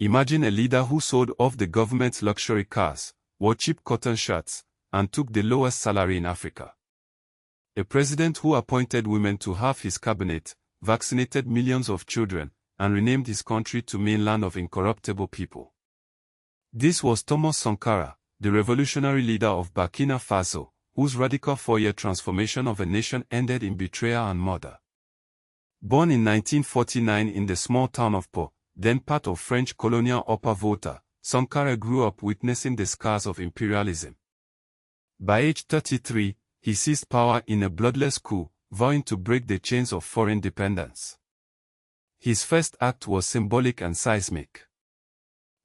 Imagine a leader who sold off the government's luxury cars, wore cheap cotton shirts, and took the lowest salary in Africa. A president who appointed women to half his cabinet, vaccinated millions of children, and renamed his country to mainland of incorruptible people. This was Thomas Sankara, the revolutionary leader of Burkina Faso, whose radical 4-year transformation of a nation ended in betrayal and murder. Born in 1949 in the small town of Po, then part of French colonial Upper Volta, Sankara grew up witnessing the scars of imperialism. By age 33, he seized power in a bloodless coup, vowing to break the chains of foreign dependence. His first act was symbolic and seismic.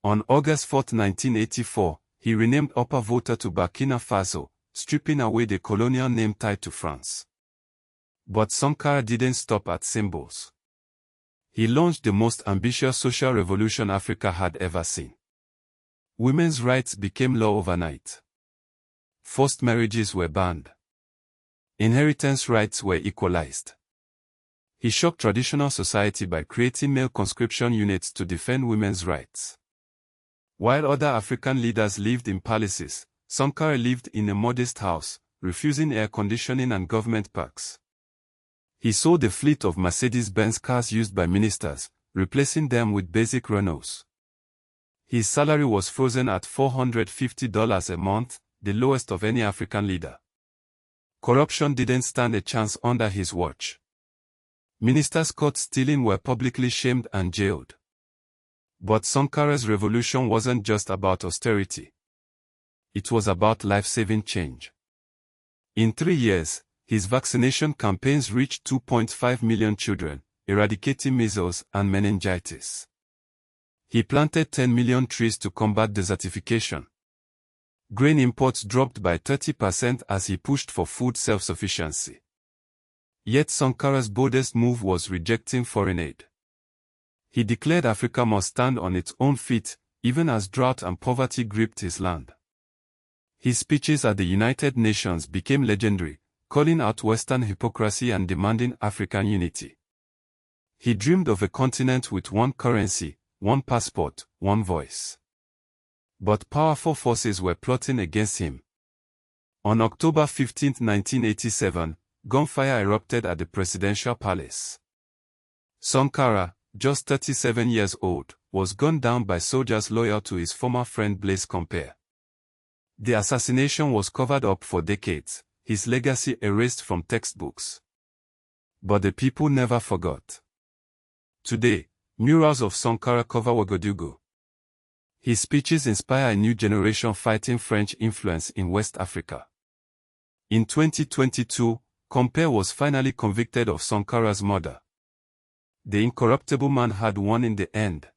On August 4, 1984, he renamed Upper Volta to Burkina Faso, stripping away the colonial name tied to France. But Sankara didn't stop at symbols. He launched the most ambitious social revolution Africa had ever seen. Women's rights became law overnight. Forced marriages were banned. Inheritance rights were equalized. He shocked traditional society by creating male conscription units to defend women's rights. While other African leaders lived in palaces, Sankara lived in a modest house, refusing air conditioning and government perks. He sold a fleet of Mercedes-Benz cars used by ministers, replacing them with basic Renaults. His salary was frozen at $450 a month, the lowest of any African leader. Corruption didn't stand a chance under his watch. Ministers caught stealing were publicly shamed and jailed. But Sankara's revolution wasn't just about austerity. It was about life-saving change. In 3 years, his vaccination campaigns reached 2.5 million children, eradicating measles and meningitis. He planted 10 million trees to combat desertification. Grain imports dropped by 30% as he pushed for food self-sufficiency. Yet Sankara's boldest move was rejecting foreign aid. He declared Africa must stand on its own feet, even as drought and poverty gripped his land. His speeches at the United Nations became legendary, calling out Western hypocrisy and demanding African unity. He dreamed of a continent with one currency, one passport, one voice. But powerful forces were plotting against him. On October 15, 1987, gunfire erupted at the presidential palace. Sankara, just 37 years old, was gunned down by soldiers loyal to his former friend Blaise Compaoré. The assassination was covered up for decades, his legacy erased from textbooks. But the people never forgot. Today, murals of Sankara cover Ouagadougou. His speeches inspire a new generation fighting French influence in West Africa. In 2022, Compaoré was finally convicted of Sankara's murder. The incorruptible man had won in the end.